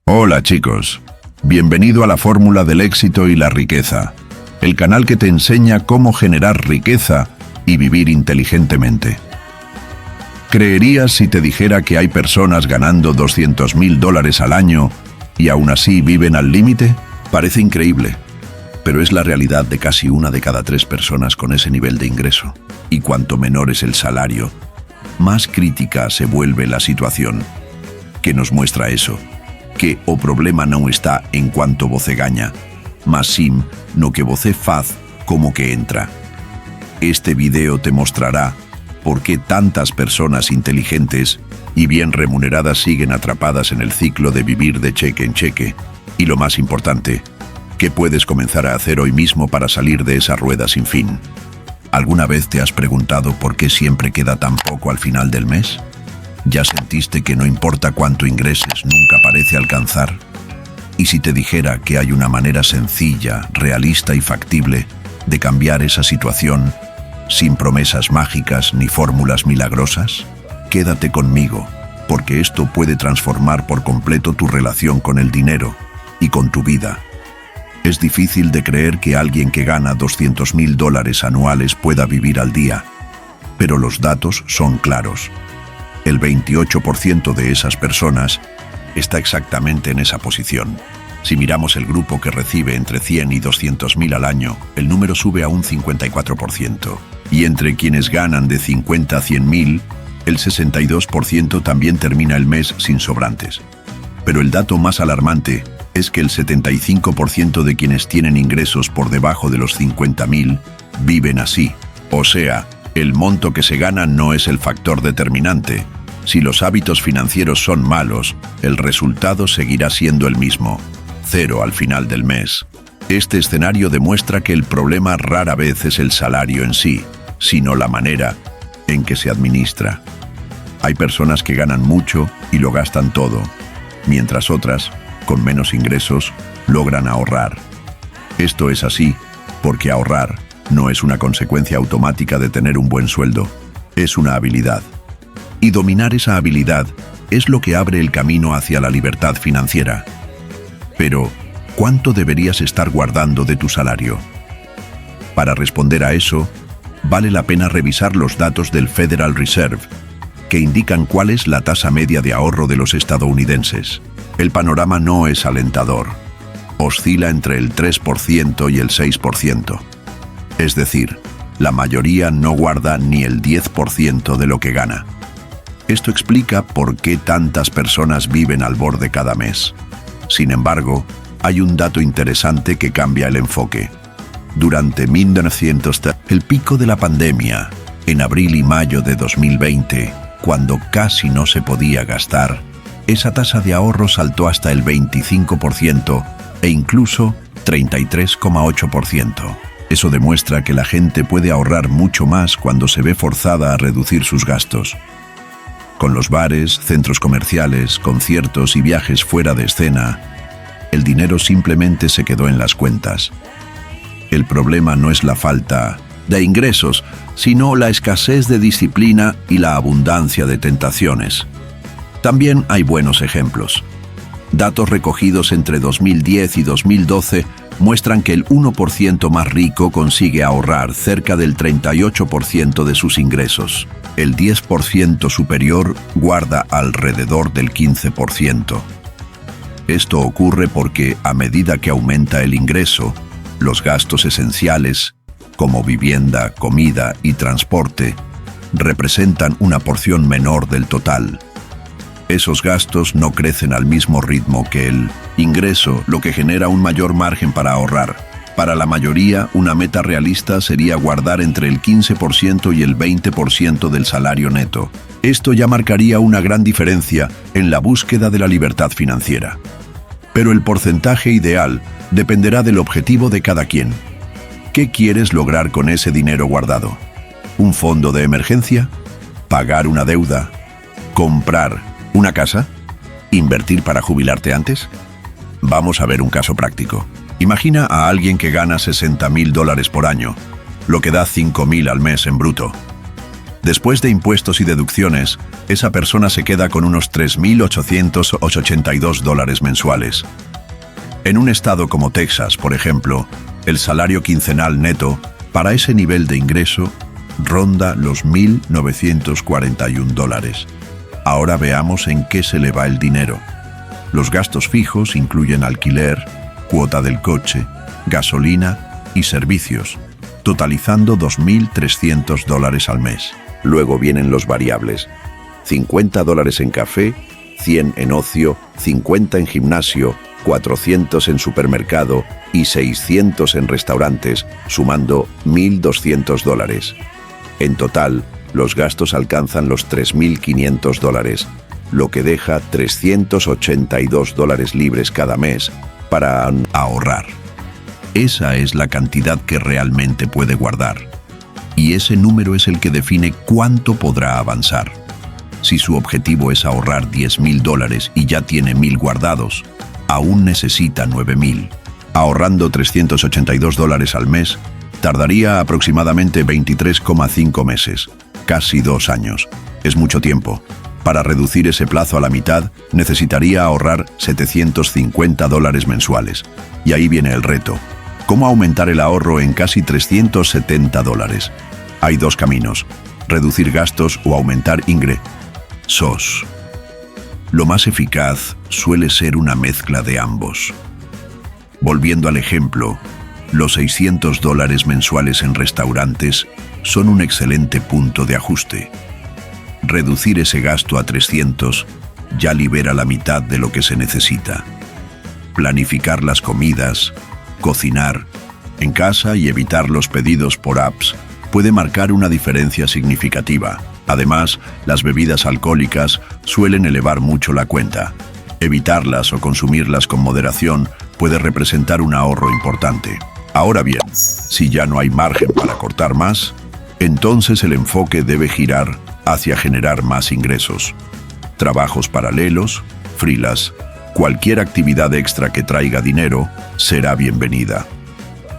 Hola chicos, bienvenido a la fórmula del éxito y la riqueza, el canal que te enseña cómo generar riqueza y vivir inteligentemente. ¿Creerías si te dijera que hay personas ganando $200.000 al año y aún así viven al límite? Parece increíble, pero es la realidad de casi 1 de cada 3 personas con ese nivel de ingreso. Y cuanto menor es el salario, más crítica se vuelve la situación. ¿Qué nos muestra eso? Que o problema non está en cuanto voce gaña, mas sim no que voce faz como que entra. Este video te mostrará por qué tantas personas inteligentes y bien remuneradas siguen atrapadas en el ciclo de vivir de cheque en cheque. Y lo más importante, ¿qué puedes comenzar a hacer hoy mismo para salir de esa rueda sin fin? ¿Alguna vez te has preguntado por qué siempre queda tan poco al final del mes? ¿Ya sentiste que no importa cuánto ingreses, nunca parece alcanzar? ¿Y si te dijera que hay una manera sencilla, realista y factible de cambiar esa situación, sin promesas mágicas ni fórmulas milagrosas? Quédate conmigo, porque esto puede transformar por completo tu relación con el dinero y con tu vida. Es difícil de creer que alguien que gana $200.000 anuales pueda vivir al día, pero los datos son claros. El 28% de esas personas está exactamente en esa posición. Si miramos el grupo que recibe entre 100 y 200.000 al año, el número sube a un 54%. Y entre quienes ganan de 50 a 100.000, el 62% también termina el mes sin sobrantes. Pero el dato más alarmante es que el 75% de quienes tienen ingresos por debajo de los 50.000 viven así. O sea, el monto que se gana no es el factor determinante. Si los hábitos financieros son malos, el resultado seguirá siendo el mismo: 0 al final del mes. Este escenario demuestra que el problema rara vez es el salario en sí, sino la manera en que se administra. Hay personas que ganan mucho y lo gastan todo, mientras otras, con menos ingresos, logran ahorrar. Esto es así porque ahorrar no es una consecuencia automática de tener un buen sueldo, es una habilidad. Y dominar esa habilidad es lo que abre el camino hacia la libertad financiera. Pero, ¿cuánto deberías estar guardando de tu salario? Para responder a eso, vale la pena revisar los datos del Federal Reserve, que indican cuál es la tasa media de ahorro de los estadounidenses. El panorama no es alentador. Oscila entre el 3% y el 6%. Es decir, la mayoría no guarda ni el 10% de lo que gana. Esto explica por qué tantas personas viven al borde cada mes. Sin embargo, hay un dato interesante que cambia el enfoque. Durante 1930, el pico de la pandemia, en abril y mayo de 2020, cuando casi no se podía gastar, esa tasa de ahorro saltó hasta el 25% e incluso 33,8%. Eso demuestra que la gente puede ahorrar mucho más cuando se ve forzada a reducir sus gastos. Con los bares, centros comerciales, conciertos y viajes fuera de escena, el dinero simplemente se quedó en las cuentas. El problema no es la falta de ingresos, sino la escasez de disciplina y la abundancia de tentaciones. También hay buenos ejemplos. Datos recogidos entre 2010 y 2012 muestran que el 1% más rico consigue ahorrar cerca del 38% de sus ingresos. El 10% superior guarda alrededor del 15%. Esto ocurre porque, a medida que aumenta el ingreso, los gastos esenciales, como vivienda, comida y transporte, representan una porción menor del total. Esos gastos no crecen al mismo ritmo que el ingreso, lo que genera un mayor margen para ahorrar. Para la mayoría, una meta realista sería guardar entre el 15% y el 20% del salario neto. Esto ya marcaría una gran diferencia en la búsqueda de la libertad financiera. Pero el porcentaje ideal dependerá del objetivo de cada quien. ¿Qué quieres lograr con ese dinero guardado? ¿Un fondo de emergencia? ¿Pagar una deuda? ¿Comprar una casa? ¿Invertir para jubilarte antes? Vamos a ver un caso práctico. Imagina a alguien que gana $60.000 por año, lo que da $5.000 al mes en bruto. Después de impuestos y deducciones, esa persona se queda con unos $3.882 mensuales. En un estado como Texas, por ejemplo, el salario quincenal neto para ese nivel de ingreso ronda los $1.941. Ahora veamos en qué se le va el dinero. Los gastos fijos incluyen alquiler, cuota del coche, gasolina y servicios, totalizando $2.300 al mes. Luego vienen los variables: $50 en café, 100 en ocio, 50 en gimnasio, 400 en supermercado y 600 en restaurantes, sumando $1.200. En total, los gastos alcanzan los $3.500, lo que deja $382 libres cada mes para ahorrar. Esa es la cantidad que realmente puede guardar. Y ese número es el que define cuánto podrá avanzar. Si su objetivo es ahorrar $10.000 y ya tiene 1.000 guardados, aún necesita 9.000. Ahorrando $382 al mes, tardaría aproximadamente 23,5 meses, casi 2 años. Es mucho tiempo. Para reducir ese plazo a la mitad, necesitaría ahorrar $750 mensuales. Y ahí viene el reto: ¿cómo aumentar el ahorro en casi $370? Hay 2 caminos: reducir gastos o aumentar ingresos. Lo más eficaz suele ser una mezcla de ambos. Volviendo al ejemplo, los $600 mensuales en restaurantes son un excelente punto de ajuste. Reducir ese gasto a 300 ya libera la mitad de lo que se necesita. Planificar las comidas, cocinar en casa y evitar los pedidos por apps puede marcar una diferencia significativa. Además, las bebidas alcohólicas suelen elevar mucho la cuenta. Evitarlas o consumirlas con moderación puede representar un ahorro importante. Ahora bien, si ya no hay margen para cortar más, entonces el enfoque debe girar hacia generar más ingresos. Trabajos paralelos, freelance, cualquier actividad extra que traiga dinero será bienvenida.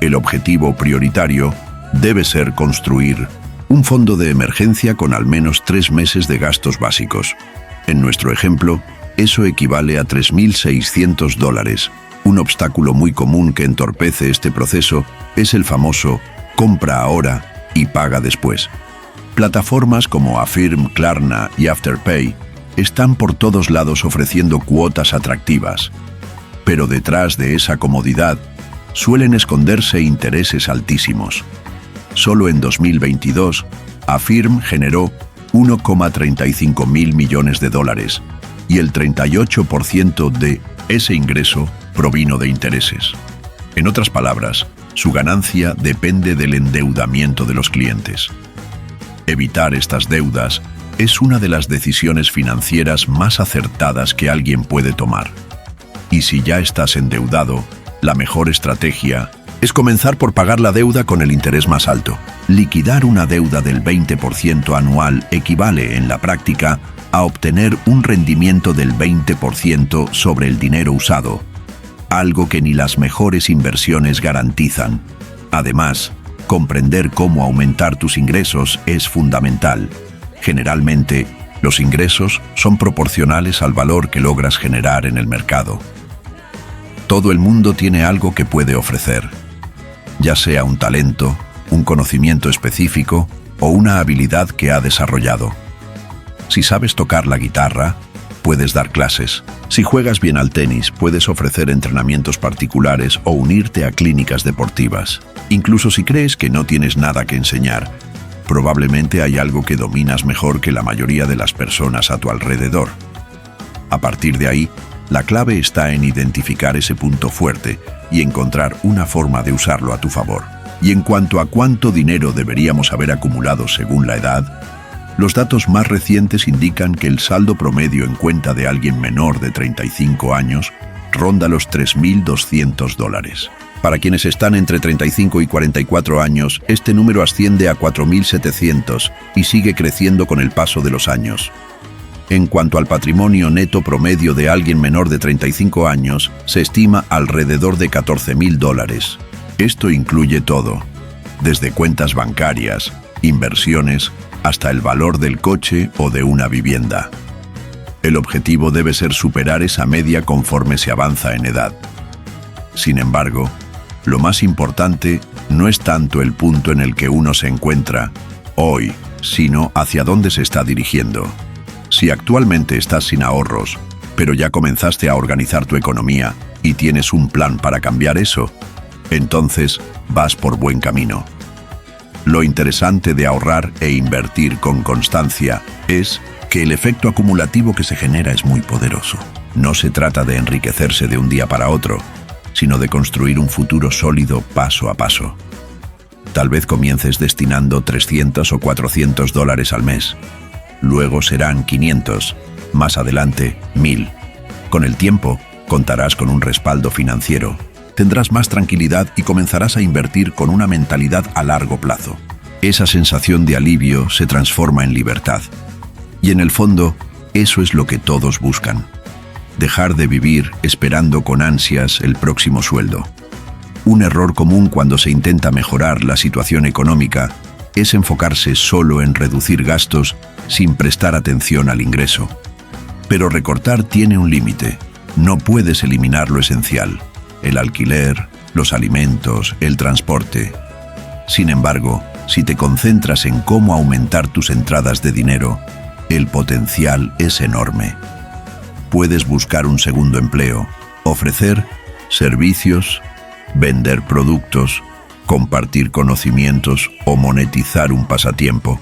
El objetivo prioritario debe ser construir un fondo de emergencia con al menos 3 meses de gastos básicos. En nuestro ejemplo, eso equivale a $3.600. Un obstáculo muy común que entorpece este proceso es el famoso compra ahora y paga después. Plataformas como Affirm, Klarna y Afterpay están por todos lados ofreciendo cuotas atractivas. Pero detrás de esa comodidad suelen esconderse intereses altísimos. Solo en 2022, Affirm generó $1,35 mil millones y el 38% de ese ingreso provino de intereses. En otras palabras, su ganancia depende del endeudamiento de los clientes. Evitar estas deudas es una de las decisiones financieras más acertadas que alguien puede tomar. Y si ya estás endeudado, la mejor estrategia es comenzar por pagar la deuda con el interés más alto. Liquidar una deuda del 20% anual equivale, en la práctica, a obtener un rendimiento del 20% sobre el dinero usado, algo que ni las mejores inversiones garantizan. Además, comprender cómo aumentar tus ingresos es fundamental. Generalmente, los ingresos son proporcionales al valor que logras generar en el mercado. Todo el mundo tiene algo que puede ofrecer, ya sea un talento, un conocimiento específico o una habilidad que ha desarrollado. Si sabes tocar la guitarra, puedes dar clases. Si juegas bien al tenis, puedes ofrecer entrenamientos particulares o unirte a clínicas deportivas. Incluso si crees que no tienes nada que enseñar, probablemente hay algo que dominas mejor que la mayoría de las personas a tu alrededor. A partir de ahí, la clave está en identificar ese punto fuerte y encontrar una forma de usarlo a tu favor. Y en cuanto a cuánto dinero deberíamos haber acumulado según la edad, los datos más recientes indican que el saldo promedio en cuenta de alguien menor de 35 años ronda los $3.200. Para quienes están entre 35 y 44 años, este número asciende a 4.700 y sigue creciendo con el paso de los años. En cuanto al patrimonio neto promedio de alguien menor de 35 años, se estima alrededor de $14.000. Esto incluye todo, desde cuentas bancarias, inversiones, hasta el valor del coche o de una vivienda. El objetivo debe ser superar esa media conforme se avanza en edad. Sin embargo, lo más importante no es tanto el punto en el que uno se encuentra hoy, sino hacia dónde se está dirigiendo. Si actualmente estás sin ahorros, pero ya comenzaste a organizar tu economía y tienes un plan para cambiar eso, entonces vas por buen camino. Lo interesante de ahorrar e invertir con constancia es que el efecto acumulativo que se genera es muy poderoso. No se trata de enriquecerse de un día para otro, sino de construir un futuro sólido paso a paso. Tal vez comiences destinando $300 o $400 al mes. Luego serán 500, más adelante 1000. Con el tiempo, contarás con un respaldo financiero, tendrás más tranquilidad y comenzarás a invertir con una mentalidad a largo plazo. Esa sensación de alivio se transforma en libertad. Y en el fondo, eso es lo que todos buscan. Dejar de vivir esperando con ansias el próximo sueldo. Un error común cuando se intenta mejorar la situación económica es enfocarse solo en reducir gastos sin prestar atención al ingreso. Pero recortar tiene un límite. No puedes eliminar lo esencial: el alquiler, los alimentos, el transporte. Sin embargo, si te concentras en cómo aumentar tus entradas de dinero, el potencial es enorme. Puedes buscar un segundo empleo, ofrecer servicios, vender productos, compartir conocimientos o monetizar un pasatiempo.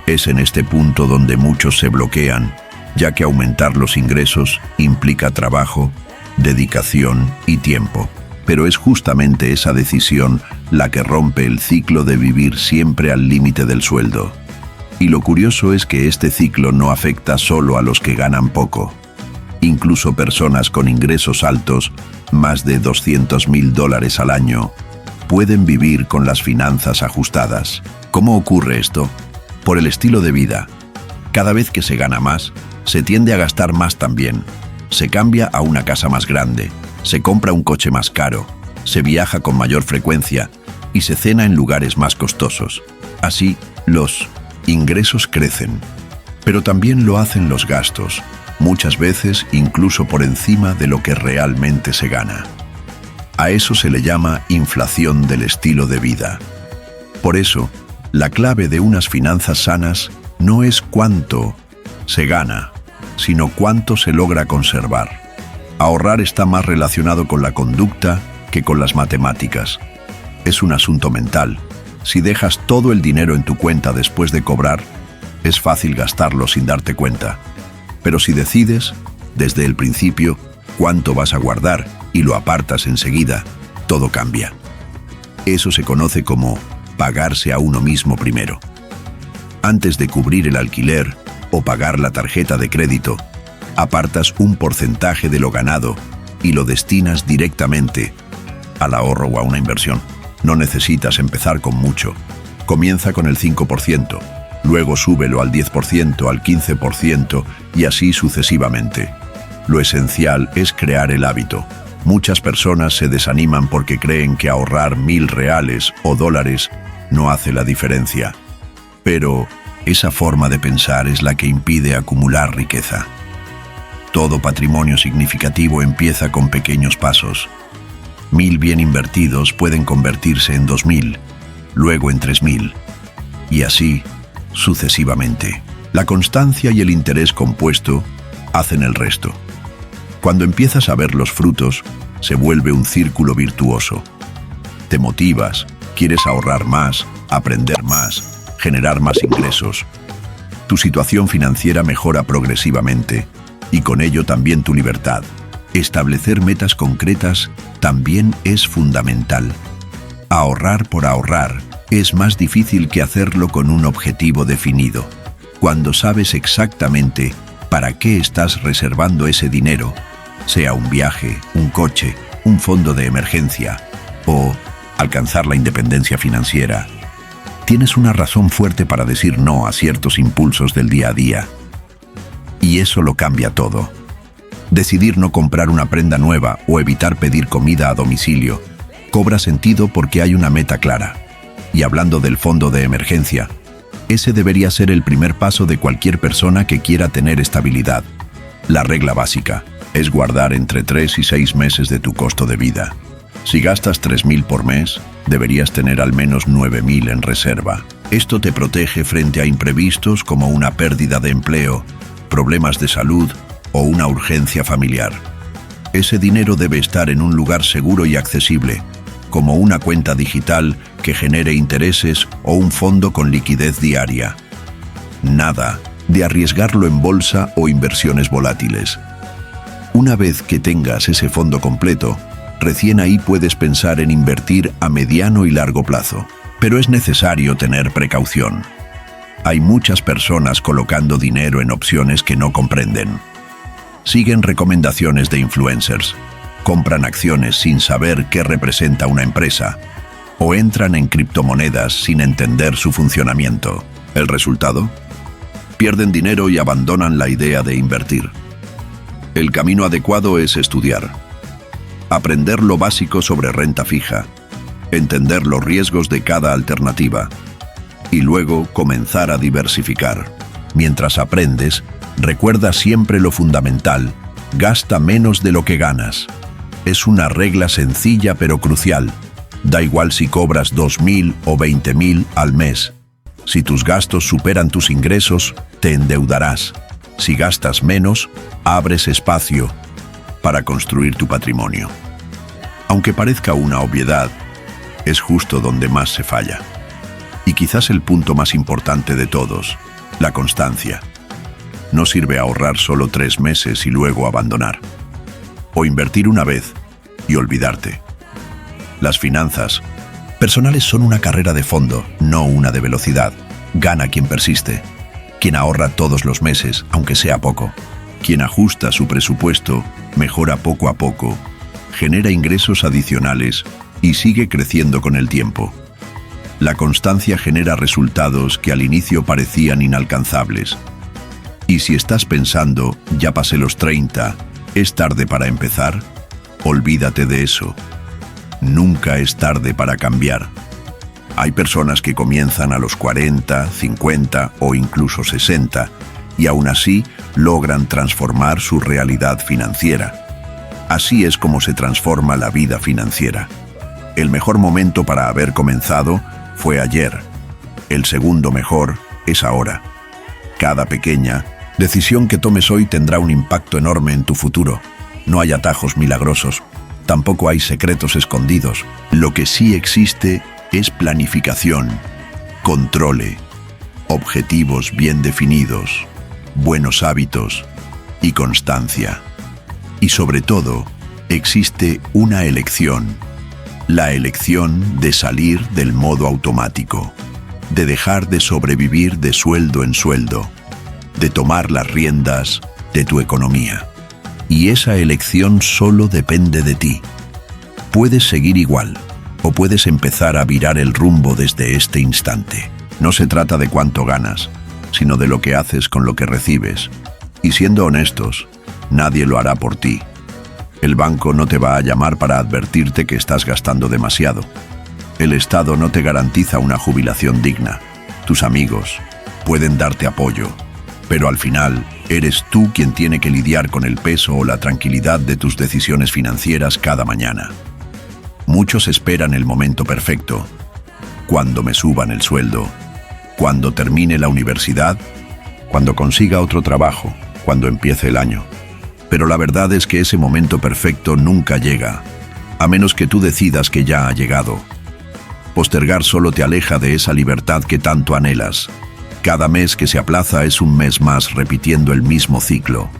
Es en este punto donde muchos se bloquean, ya que aumentar los ingresos implica trabajo, dedicación y tiempo. Pero es justamente esa decisión la que rompe el ciclo de vivir siempre al límite del sueldo. Y lo curioso es que este ciclo no afecta solo a los que ganan poco. Incluso personas con ingresos altos, más de $200,000 al año, pueden vivir con las finanzas ajustadas. ¿Cómo ocurre esto? Por el estilo de vida. Cada vez que se gana más, se tiende a gastar más también. Se cambia a una casa más grande, se compra un coche más caro, se viaja con mayor frecuencia y se cena en lugares más costosos. Así, los ingresos crecen, pero también lo hacen los gastos, muchas veces incluso por encima de lo que realmente se gana. A eso se le llama inflación del estilo de vida. Por eso, la clave de unas finanzas sanas no es cuánto se gana, sino cuánto se logra conservar. Ahorrar está más relacionado con la conducta que con las matemáticas. Es un asunto mental. Si dejas todo el dinero en tu cuenta después de cobrar, es fácil gastarlo sin darte cuenta. Pero si decides, desde el principio, cuánto vas a guardar y lo apartas enseguida, todo cambia. Eso se conoce como pagarse a uno mismo primero. Antes de cubrir el alquiler o pagar la tarjeta de crédito, apartas un porcentaje de lo ganado y lo destinas directamente al ahorro o a una inversión. No necesitas empezar con mucho. Comienza con el 5%, luego súbelo al 10%, al 15% y así sucesivamente. Lo esencial es crear el hábito. Muchas personas se desaniman porque creen que ahorrar $1,000 o dólares no hace la diferencia. Pero esa forma de pensar es la que impide acumular riqueza. Todo patrimonio significativo empieza con pequeños pasos. 1,000 bien invertidos pueden convertirse en 2,000, luego en 3,000, y así sucesivamente. La constancia y el interés compuesto hacen el resto. Cuando empiezas a ver los frutos, se vuelve un círculo virtuoso. Te motivas, quieres ahorrar más, aprender más, generar más ingresos. Tu situación financiera mejora progresivamente y con ello también tu libertad. Establecer metas concretas también es fundamental. Ahorrar por ahorrar es más difícil que hacerlo con un objetivo definido. Cuando sabes exactamente para qué estás reservando ese dinero, sea un viaje, un coche, un fondo de emergencia o alcanzar la independencia financiera, tienes una razón fuerte para decir no a ciertos impulsos del día a día. Y eso lo cambia todo. Decidir no comprar una prenda nueva o evitar pedir comida a domicilio cobra sentido porque hay una meta clara. Y hablando del fondo de emergencia, Ese debería ser el primer paso de cualquier persona que quiera tener estabilidad. La regla básica es guardar entre 3 y 6 meses de tu costo de vida. Si gastas 3.000 por mes, deberías tener al menos 9.000 en reserva. Esto te protege frente a imprevistos como una pérdida de empleo, problemas de salud o una urgencia familiar. Ese dinero debe estar en un lugar seguro y accesible, como una cuenta digital que genere intereses o un fondo con liquidez diaria. Nada de arriesgarlo en bolsa o inversiones volátiles. Una vez que tengas ese fondo completo, recién ahí puedes pensar en invertir a mediano y largo plazo. Pero es necesario tener precaución. Hay muchas personas colocando dinero en opciones que no comprenden. Siguen recomendaciones de influencers, compran acciones sin saber qué representa una empresa, o entran en criptomonedas sin entender su funcionamiento. ¿El resultado? Pierden dinero y abandonan la idea de invertir. El camino adecuado es estudiar. Aprender lo básico sobre renta fija, entender los riesgos de cada alternativa y luego comenzar a diversificar. Mientras aprendes, recuerda siempre lo fundamental: gasta menos de lo que ganas. Es una regla sencilla pero crucial. Da igual si cobras 2.000 o 20.000 al mes. Si tus gastos superan tus ingresos, te endeudarás. Si gastas menos, abres espacio para construir tu patrimonio. Aunque parezca una obviedad, es justo donde más se falla. Y quizás el punto más importante de todos: la constancia. No sirve ahorrar solo 3 meses y luego abandonar. O invertir una vez y olvidarte. Las finanzas personales son una carrera de fondo, no una de velocidad. Gana quien persiste, quien ahorra todos los meses, aunque sea poco. Quien ajusta su presupuesto, mejora poco a poco, genera ingresos adicionales y sigue creciendo con el tiempo. La constancia genera resultados que al inicio parecían inalcanzables. Y si estás pensando, ya pasé los 30, ¿es tarde para empezar? Olvídate de eso. Nunca es tarde para cambiar. Hay personas que comienzan a los 40, 50 o incluso 60 y aún así logran transformar su realidad financiera. Así es como se transforma la vida financiera. El mejor momento para haber comenzado fue ayer. El segundo mejor es ahora. Cada pequeña decisión que tomes hoy tendrá un impacto enorme en tu futuro. No hay atajos milagrosos, tampoco hay secretos escondidos. Lo que sí existe es planificación, control, objetivos bien definidos, buenos hábitos y constancia. Y sobre todo, existe una elección. La elección de salir del modo automático, de dejar de sobrevivir de sueldo en sueldo, de tomar las riendas de tu economía. Y esa elección solo depende de ti. Puedes seguir igual, o puedes empezar a virar el rumbo desde este instante. No se trata de cuánto ganas, sino de lo que haces con lo que recibes. Y siendo honestos, nadie lo hará por ti. El banco no te va a llamar para advertirte que estás gastando demasiado. El Estado no te garantiza una jubilación digna. Tus amigos pueden darte apoyo, pero al final eres tú quien tiene que lidiar con el peso o la tranquilidad de tus decisiones financieras cada mañana. Muchos esperan el momento perfecto, cuando me suban el sueldo, cuando termine la universidad, cuando consiga otro trabajo, cuando empiece el año. Pero la verdad es que ese momento perfecto nunca llega, a menos que tú decidas que ya ha llegado. Postergar solo te aleja de esa libertad que tanto anhelas. Cada mes que se aplaza es un mes más repitiendo el mismo ciclo.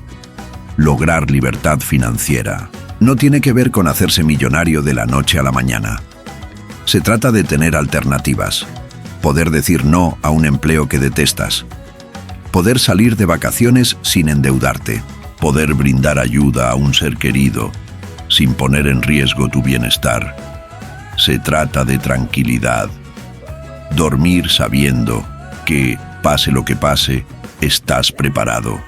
Lograr libertad financiera no tiene que ver con hacerse millonario de la noche a la mañana. Se trata de tener alternativas, poder decir no a un empleo que detestas, poder salir de vacaciones sin endeudarte, poder brindar ayuda a un ser querido sin poner en riesgo tu bienestar. Se trata de tranquilidad, dormir sabiendo que, pase lo que pase, estás preparado.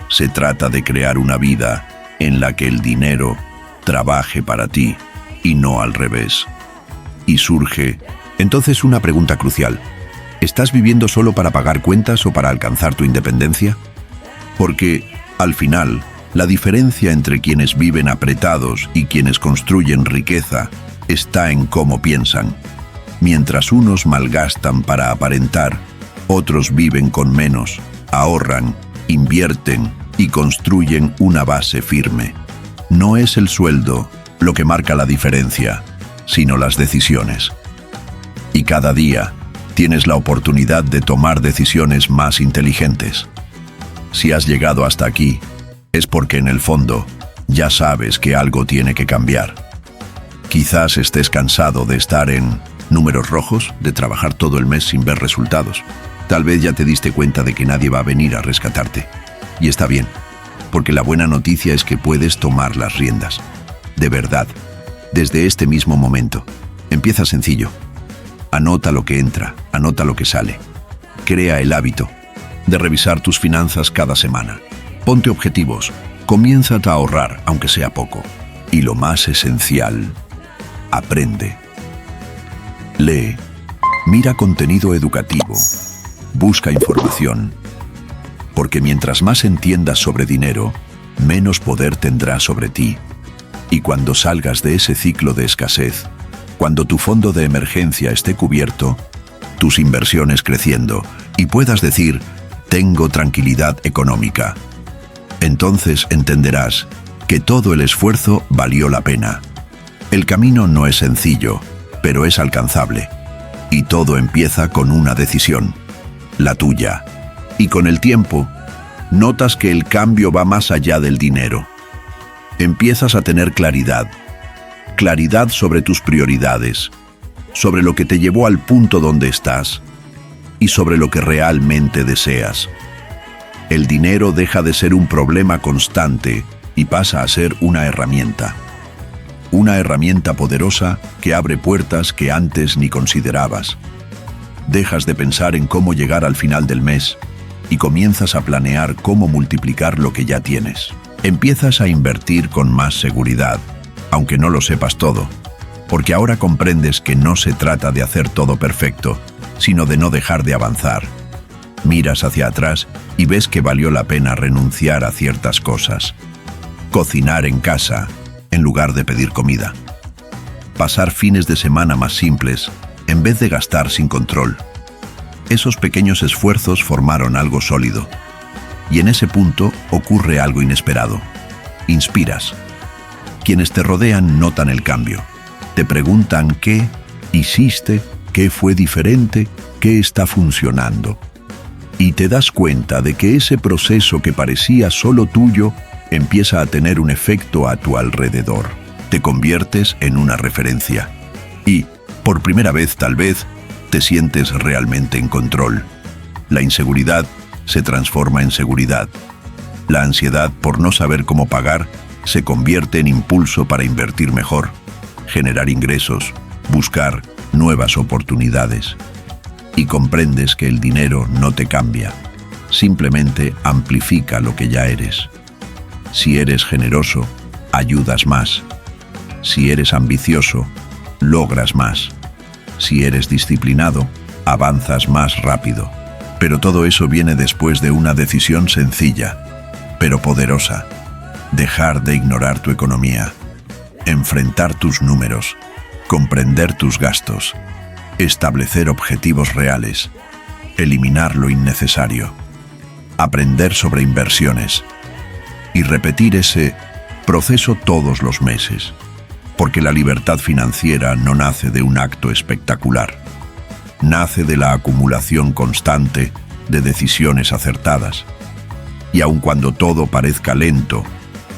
Se trata de crear una vida en la que el dinero trabaje para ti y no al revés. Y surge entonces una pregunta crucial: ¿Estás viviendo solo para pagar cuentas o para alcanzar tu independencia? Porque, al final, la diferencia entre quienes viven apretados y quienes construyen riqueza está en cómo piensan. Mientras unos malgastan para aparentar, otros viven con menos, ahorran, invierten y construyen una base firme. No es el sueldo lo que marca la diferencia, sino las decisiones. Y cada día tienes la oportunidad de tomar decisiones más inteligentes. Si has llegado hasta aquí, es porque en el fondo ya sabes que algo tiene que cambiar. Quizás estés cansado de estar en números rojos, de trabajar todo el mes sin ver resultados. Tal vez ya te diste cuenta de que nadie va a venir a rescatarte. Y está bien, porque la buena noticia es que puedes tomar las riendas. De verdad, desde este mismo momento. Empieza sencillo. Anota lo que entra, anota lo que sale. Crea el hábito de revisar tus finanzas cada semana. Ponte objetivos, comienza a ahorrar, aunque sea poco. Y lo más esencial, aprende. Lee, mira contenido educativo, busca información. Porque mientras más entiendas sobre dinero, menos poder tendrás sobre ti. Y cuando salgas de ese ciclo de escasez, cuando tu fondo de emergencia esté cubierto, tus inversiones creciendo y puedas decir, tengo tranquilidad económica, entonces entenderás que todo el esfuerzo valió la pena. El camino no es sencillo, pero es alcanzable. Y todo empieza con una decisión, la tuya. Y con el tiempo, notas que el cambio va más allá del dinero. Empiezas a tener claridad sobre tus prioridades, sobre lo que te llevó al punto donde estás y sobre lo que realmente deseas. El dinero deja de ser un problema constante y pasa a ser una herramienta poderosa que abre puertas que antes ni considerabas. Dejas de pensar en cómo llegar al final del mes y comienzas a planear cómo multiplicar lo que ya tienes. Empiezas a invertir con más seguridad, aunque no lo sepas todo, porque ahora comprendes que no se trata de hacer todo perfecto, sino de no dejar de avanzar. Miras hacia atrás y ves que valió la pena renunciar a ciertas cosas. Cocinar en casa, en lugar de pedir comida. Pasar fines de semana más simples, en vez de gastar sin control. Esos pequeños esfuerzos formaron algo sólido. Y en ese punto ocurre algo inesperado. Inspiras. Quienes te rodean notan el cambio. Te preguntan qué hiciste, qué fue diferente, qué está funcionando. Y te das cuenta de que ese proceso que parecía solo tuyo empieza a tener un efecto a tu alrededor. Te conviertes en una referencia. Y, por primera vez tal vez, te sientes realmente en control. La inseguridad se transforma en seguridad. La ansiedad por no saber cómo pagar se convierte en impulso para invertir mejor, generar ingresos, buscar nuevas oportunidades. Y comprendes que el dinero no te cambia, simplemente amplifica lo que ya eres. Si eres generoso, ayudas más. Si eres ambicioso, logras más. Si eres disciplinado, avanzas más rápido. Pero todo eso viene después de una decisión sencilla, pero poderosa. Dejar de ignorar tu economía, enfrentar tus números, comprender tus gastos, establecer objetivos reales, eliminar lo innecesario, aprender sobre inversiones y repetir ese proceso todos los meses, porque la libertad financiera no nace de un acto espectacular, nace de la acumulación constante de decisiones acertadas. Y aun cuando todo parezca lento,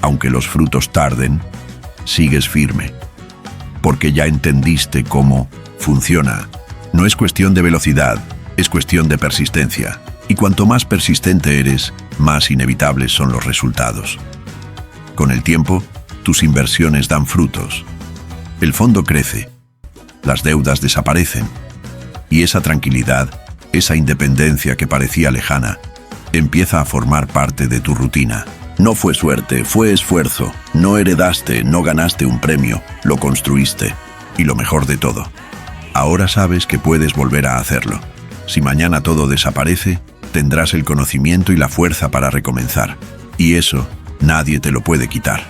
aunque los frutos tarden, sigues firme, porque ya entendiste cómo funciona. No es cuestión de velocidad, es cuestión de persistencia. Y cuanto más persistente eres, más inevitables son los resultados. Con el tiempo, tus inversiones dan frutos. El fondo crece, las deudas desaparecen, y esa tranquilidad, esa independencia que parecía lejana, empieza a formar parte de tu rutina. No fue suerte, fue esfuerzo. No heredaste, no ganaste un premio, lo construiste. Y lo mejor de todo, ahora sabes que puedes volver a hacerlo, Si mañana todo desaparece, tendrás el conocimiento y la fuerza para recomenzar. Y eso nadie te lo puede quitar.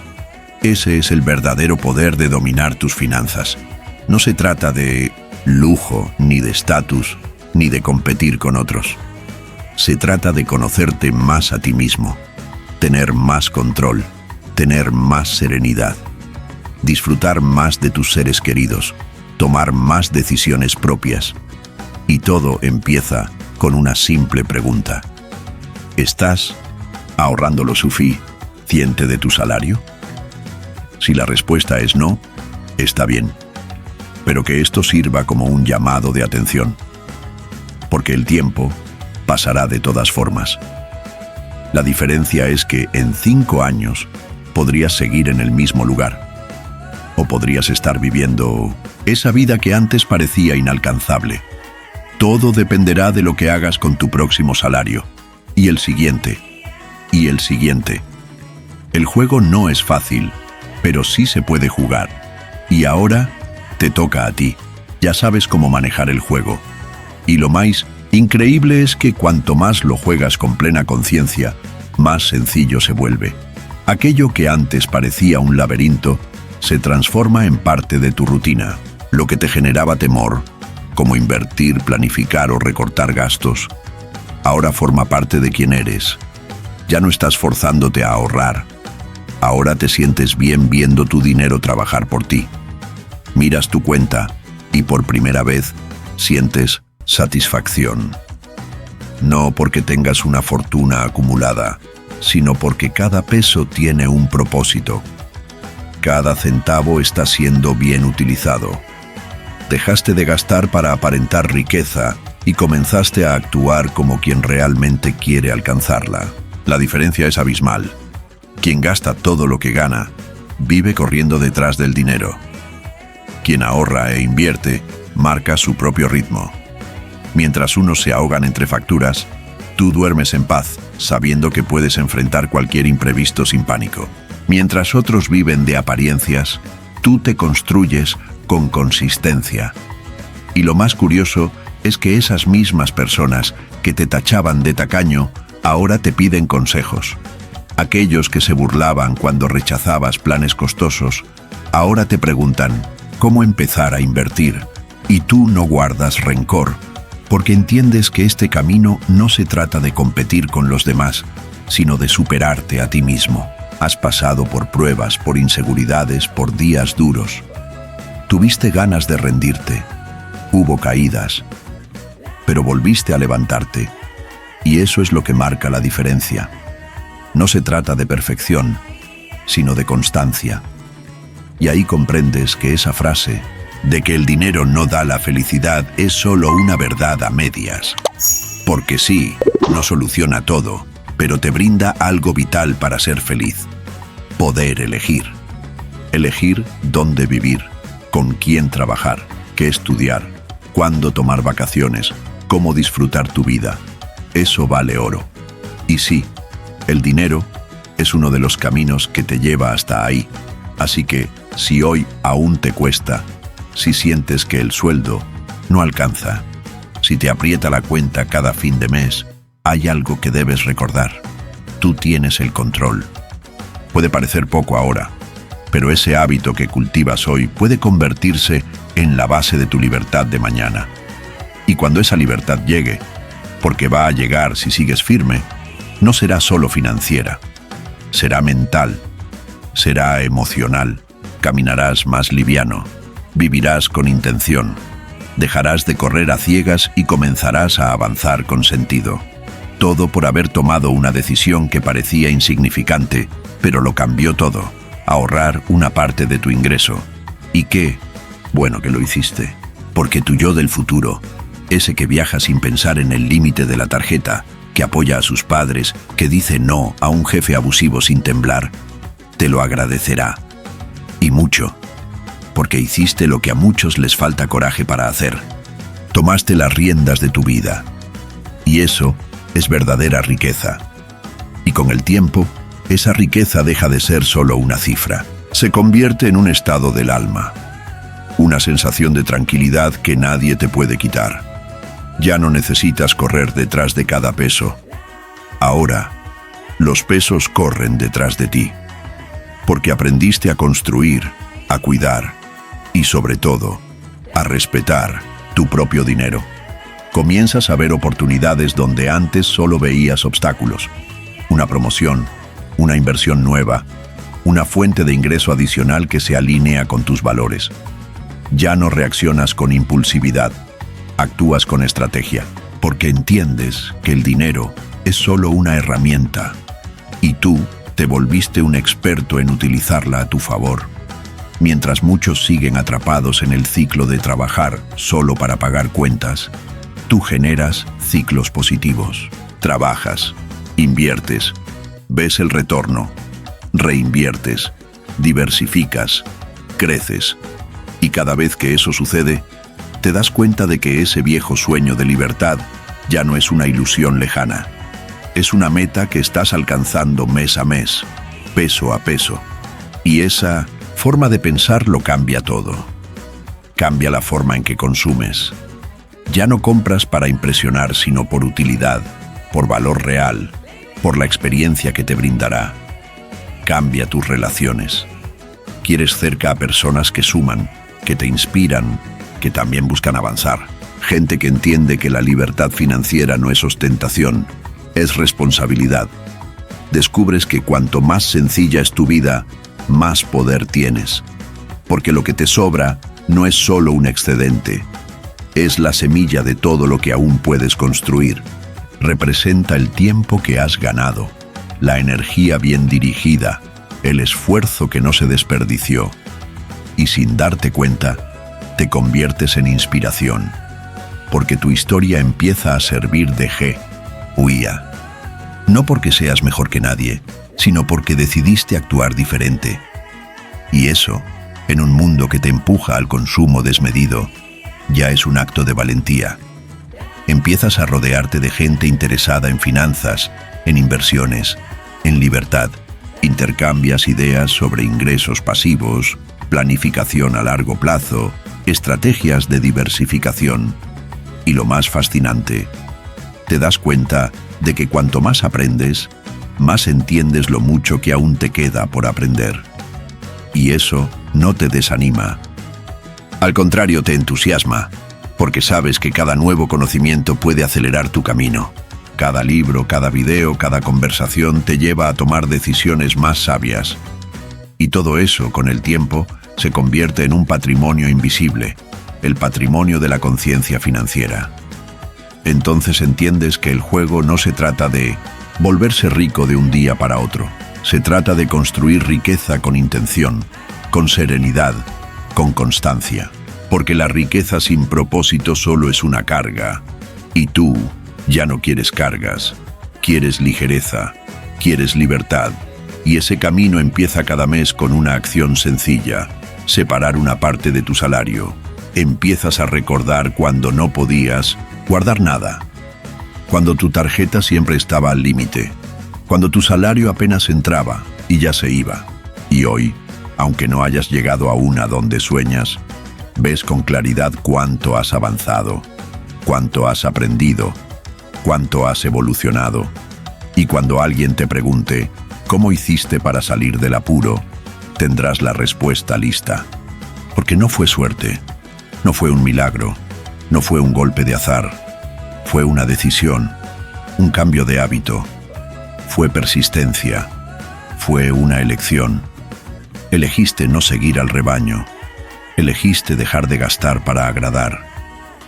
Ese es el verdadero poder de dominar tus finanzas. No se trata de lujo, ni de estatus, ni de competir con otros. Se trata de conocerte más a ti mismo, tener más control, tener más serenidad, disfrutar más de tus seres queridos, tomar más decisiones propias. Y todo empieza con una simple pregunta. ¿Estás ahorrando lo suficiente de tu salario? Si la respuesta es no, está bien, pero que esto sirva como un llamado de atención, porque el tiempo pasará de todas formas. La diferencia es que en 5 años podrías seguir en el mismo lugar, o podrías estar viviendo esa vida que antes parecía inalcanzable. Todo dependerá de lo que hagas con tu próximo salario, y el siguiente, y el siguiente. El juego no es fácil, pero sí se puede jugar. Y ahora te toca a ti. Ya sabes cómo manejar el juego. Y lo más increíble es que cuanto más lo juegas con plena conciencia, más sencillo se vuelve. Aquello que antes parecía un laberinto se transforma en parte de tu rutina. Lo que te generaba temor, como invertir, planificar o recortar gastos, ahora forma parte de quién eres. Ya no estás forzándote a ahorrar. Ahora te sientes bien viendo tu dinero trabajar por ti. Miras tu cuenta y por primera vez sientes satisfacción. No porque tengas una fortuna acumulada, sino porque cada peso tiene un propósito. Cada centavo está siendo bien utilizado. Dejaste de gastar para aparentar riqueza y comenzaste a actuar como quien realmente quiere alcanzarla. La diferencia es abismal. Quien gasta todo lo que gana, vive corriendo detrás del dinero. Quien ahorra e invierte, marca su propio ritmo. Mientras unos se ahogan entre facturas, tú duermes en paz, sabiendo que puedes enfrentar cualquier imprevisto sin pánico. Mientras otros viven de apariencias, tú te construyes con consistencia. Y lo más curioso es que esas mismas personas que te tachaban de tacaño, ahora te piden consejos. Aquellos que se burlaban cuando rechazabas planes costosos, ahora te preguntan cómo empezar a invertir. Y tú no guardas rencor, porque entiendes que este camino no se trata de competir con los demás, sino de superarte a ti mismo. Has pasado por pruebas, por inseguridades, por días duros. Tuviste ganas de rendirte, hubo caídas, pero volviste a levantarte, y eso es lo que marca la diferencia. No se trata de perfección, sino de constancia. Y ahí comprendes que esa frase de que el dinero no da la felicidad es solo una verdad a medias. Porque sí, no soluciona todo, pero te brinda algo vital para ser feliz. Poder elegir. Elegir dónde vivir, con quién trabajar, qué estudiar, cuándo tomar vacaciones, cómo disfrutar tu vida. Eso vale oro. Y sí, el dinero es uno de los caminos que te lleva hasta ahí. Así que, si hoy aún te cuesta, si sientes que el sueldo no alcanza, si te aprieta la cuenta cada fin de mes, hay algo que debes recordar. Tú tienes el control. Puede parecer poco ahora, pero ese hábito que cultivas hoy puede convertirse en la base de tu libertad de mañana. Y cuando esa libertad llegue, porque va a llegar si sigues firme, no será solo financiera, será mental, será emocional. Caminarás más liviano, vivirás con intención, dejarás de correr a ciegas y comenzarás a avanzar con sentido. Todo por haber tomado una decisión que parecía insignificante, pero lo cambió todo. Ahorrar una parte de tu ingreso. ¿Y qué? Bueno que lo hiciste, porque tu yo del futuro, ese que viaja sin pensar en el límite de la tarjeta, que apoya a sus padres, que dice no a un jefe abusivo sin temblar, te lo agradecerá. Y mucho, porque hiciste lo que a muchos les falta coraje para hacer. Tomaste las riendas de tu vida. Y eso es verdadera riqueza. Y con el tiempo, esa riqueza deja de ser solo una cifra. Se convierte en un estado del alma. Una sensación de tranquilidad que nadie te puede quitar. Ya no necesitas correr detrás de cada peso. Ahora, los pesos corren detrás de ti, porque aprendiste a construir, a cuidar y, sobre todo, a respetar tu propio dinero. Comienzas a ver oportunidades donde antes solo veías obstáculos. Una promoción, una inversión nueva, una fuente de ingreso adicional que se alinea con tus valores. Ya no reaccionas con impulsividad, actúas con estrategia, porque entiendes que el dinero es solo una herramienta y tú te volviste un experto en utilizarla a tu favor. Mientras muchos siguen atrapados en el ciclo de trabajar solo para pagar cuentas, tú generas ciclos positivos. Trabajas, inviertes, ves el retorno, reinviertes, diversificas, creces. Y cada vez que eso sucede, te das cuenta de que ese viejo sueño de libertad ya no es una ilusión lejana. Es una meta que estás alcanzando mes a mes, peso a peso. Y esa forma de pensar lo cambia todo. Cambia la forma en que consumes. Ya no compras para impresionar, sino por utilidad, por valor real, por la experiencia que te brindará. Cambia tus relaciones. Quieres cerca a personas que suman, que te inspiran, que también buscan avanzar. Gente que entiende que la libertad financiera no es ostentación, es responsabilidad. Descubres que cuanto más sencilla es tu vida, más poder tienes. Porque lo que te sobra no es solo un excedente, es la semilla de todo lo que aún puedes construir. Representa el tiempo que has ganado, la energía bien dirigida, el esfuerzo que no se desperdició. Y sin darte cuenta, te conviertes en inspiración, porque tu historia empieza a servir de guía. No porque seas mejor que nadie, sino porque decidiste actuar diferente. Y eso, en un mundo que te empuja al consumo desmedido, ya es un acto de valentía. Empiezas a rodearte de gente interesada en finanzas, en inversiones, en libertad. Intercambias ideas sobre ingresos pasivos, planificación a largo plazo, estrategias de diversificación. Y lo más fascinante, te das cuenta de que cuanto más aprendes, más entiendes lo mucho que aún te queda por aprender. Y eso no te desanima. Al contrario, te entusiasma, porque sabes que cada nuevo conocimiento puede acelerar tu camino. Cada libro, cada video, cada conversación te lleva a tomar decisiones más sabias. Y todo eso, con el tiempo, se convierte en un patrimonio invisible, el patrimonio de la conciencia financiera. Entonces entiendes que el juego no se trata de volverse rico de un día para otro. Se trata de construir riqueza con intención, con serenidad, con constancia. Porque la riqueza sin propósito solo es una carga. Y tú ya no quieres cargas, quieres ligereza, quieres libertad. Y ese camino empieza cada mes con una acción sencilla: separar una parte de tu salario. Empiezas a recordar cuando no podías guardar nada, cuando tu tarjeta siempre estaba al límite, cuando tu salario apenas entraba y ya se iba. Y hoy, aunque no hayas llegado aún a donde sueñas, ves con claridad cuánto has avanzado, cuánto has aprendido, cuánto has evolucionado. Y cuando alguien te pregunte ¿cómo hiciste para salir del apuro?, tendrás la respuesta lista. Porque no fue suerte, no fue un milagro, no fue un golpe de azar, fue una decisión, un cambio de hábito, fue persistencia, fue una elección. Elegiste no seguir al rebaño, elegiste dejar de gastar para agradar,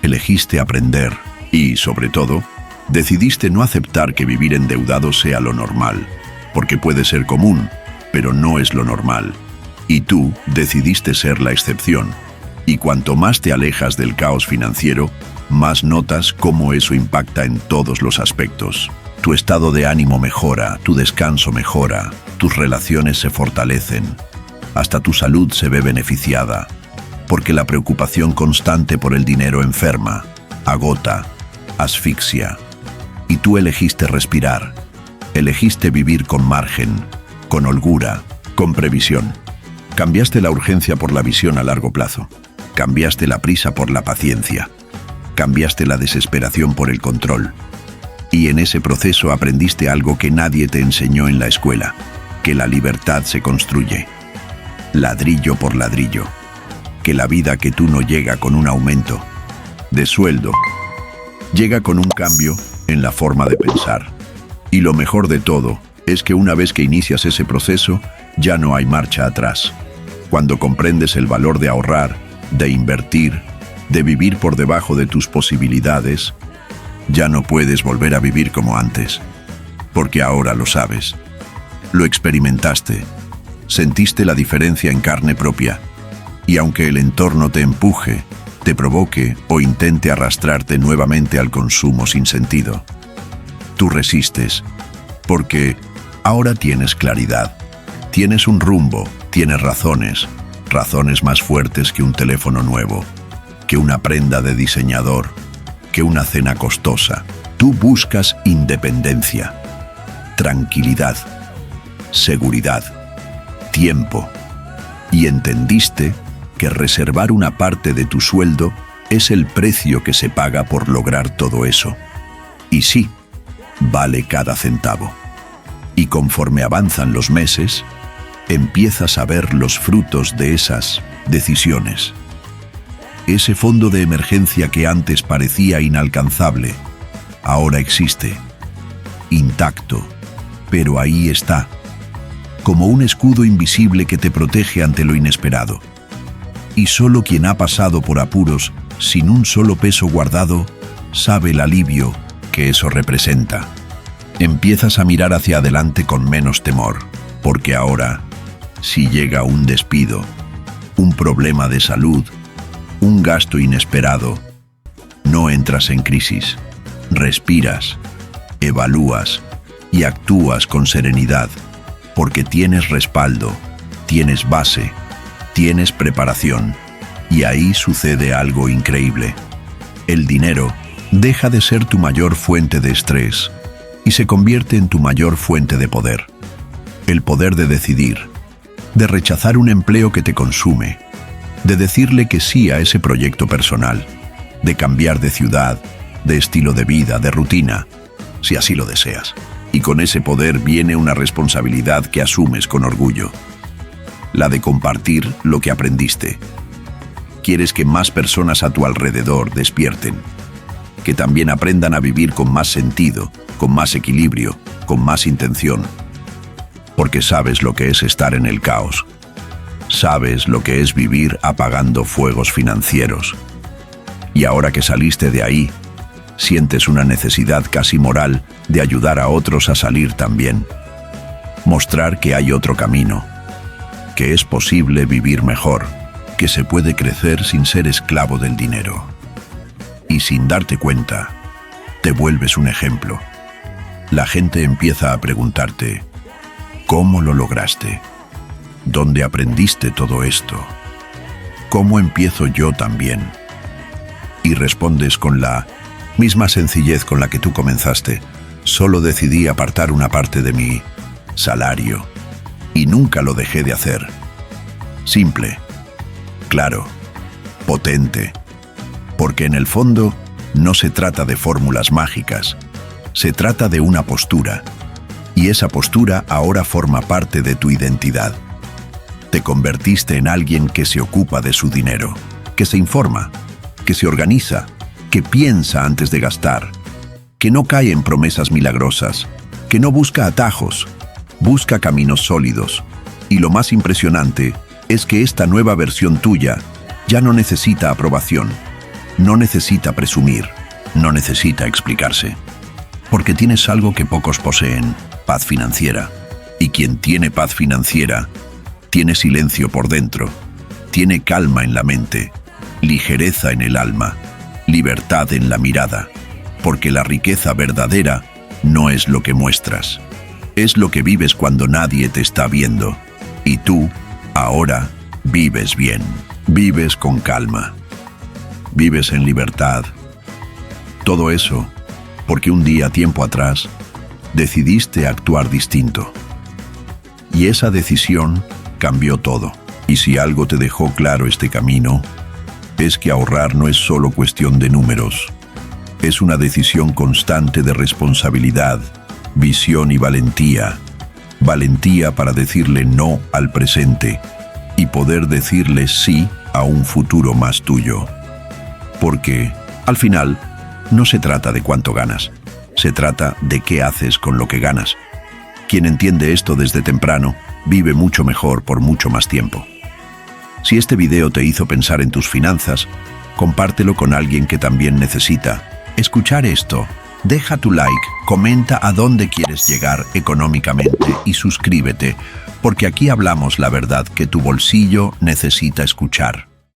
elegiste aprender y, sobre todo, decidiste no aceptar que vivir endeudado sea lo normal, porque puede ser común, pero no es lo normal. Y tú decidiste ser la excepción. Y cuanto más te alejas del caos financiero, más notas cómo eso impacta en todos los aspectos. Tu estado de ánimo mejora, tu descanso mejora, tus relaciones se fortalecen, hasta tu salud se ve beneficiada, porque la preocupación constante por el dinero enferma, agota, asfixia. Y tú elegiste respirar, elegiste vivir con margen, con holgura, con previsión. Cambiaste la urgencia por la visión a largo plazo. Cambiaste la prisa por la paciencia. Cambiaste la desesperación por el control. Y en ese proceso aprendiste algo que nadie te enseñó en la escuela, que la libertad se construye, ladrillo por ladrillo, que la vida que tú no llega con un aumento de sueldo, llega con un cambio en la forma de pensar. Y lo mejor de todo es que una vez que inicias ese proceso, ya no hay marcha atrás. Cuando comprendes el valor de ahorrar, de invertir, de vivir por debajo de tus posibilidades, ya no puedes volver a vivir como antes, porque ahora lo sabes. Lo experimentaste, sentiste la diferencia en carne propia, y aunque el entorno te empuje, te provoque o intente arrastrarte nuevamente al consumo sin sentido, tú resistes, porque ahora tienes claridad, tienes un rumbo, tienes razones más fuertes que un teléfono nuevo, que una prenda de diseñador, que una cena costosa. Tú buscas independencia, tranquilidad, seguridad, tiempo, y entendiste que reservar una parte de tu sueldo es el precio que se paga por lograr todo eso. Y sí, vale cada centavo. Y conforme avanzan los meses, empiezas a ver los frutos de esas decisiones. Ese fondo de emergencia que antes parecía inalcanzable, ahora existe, intacto, pero ahí está, como un escudo invisible que te protege ante lo inesperado. Y solo quien ha pasado por apuros sin un solo peso guardado sabe el alivio que eso representa. Empiezas a mirar hacia adelante con menos temor, porque ahora, si llega un despido, un problema de salud, un gasto inesperado, no entras en crisis, respiras, evalúas y actúas con serenidad, porque tienes respaldo, tienes base, tienes preparación, y ahí sucede algo increíble. El dinero deja de ser tu mayor fuente de estrés y se convierte en tu mayor fuente de poder. El poder de decidir, de rechazar un empleo que te consume, de decirle que sí a ese proyecto personal, de cambiar de ciudad, de estilo de vida, de rutina, si así lo deseas. Y con ese poder viene una responsabilidad que asumes con orgullo, la de compartir lo que aprendiste. Quieres que más personas a tu alrededor despierten, que también aprendan a vivir con más sentido, con más equilibrio, con más intención. Porque sabes lo que es estar en el caos. Sabes lo que es vivir apagando fuegos financieros. Y ahora que saliste de ahí, sientes una necesidad casi moral de ayudar a otros a salir también. Mostrar que hay otro camino, que es posible vivir mejor, que se puede crecer sin ser esclavo del dinero. Y sin darte cuenta, te vuelves un ejemplo. La gente empieza a preguntarte, ¿cómo lo lograste? ¿Dónde aprendiste todo esto? ¿Cómo empiezo yo también? Y respondes con la misma sencillez con la que tú comenzaste. Solo decidí apartar una parte de mi salario y nunca lo dejé de hacer. Simple, claro, potente, porque en el fondo no se trata de fórmulas mágicas, se trata de una postura, y esa postura ahora forma parte de tu identidad. Te convertiste en alguien que se ocupa de su dinero, que se informa, que se organiza, que piensa antes de gastar, que no cae en promesas milagrosas, que no busca atajos, busca caminos sólidos. Y lo más impresionante es que esta nueva versión tuya ya no necesita aprobación, no necesita presumir, no necesita explicarse. Porque tienes algo que pocos poseen, paz financiera. Y quien tiene paz financiera, tiene silencio por dentro, tiene calma en la mente, ligereza en el alma, libertad en la mirada, porque la riqueza verdadera no es lo que muestras, es lo que vives cuando nadie te está viendo. Y tú, ahora, vives bien, vives con calma, vives en libertad. Todo eso porque un día, tiempo atrás, decidiste actuar distinto. Y esa decisión cambió todo. Y si algo te dejó claro este camino, es que ahorrar no es solo cuestión de números. Es una decisión constante de responsabilidad, visión y valentía. Valentía para decirle no al presente y poder decirle sí a un futuro más tuyo. Porque, al final, no se trata de cuánto ganas, se trata de qué haces con lo que ganas. Quien entiende esto desde temprano, vive mucho mejor por mucho más tiempo. Si este video te hizo pensar en tus finanzas, compártelo con alguien que también necesita escuchar esto. Deja tu like, comenta a dónde quieres llegar económicamente y suscríbete, porque aquí hablamos la verdad que tu bolsillo necesita escuchar.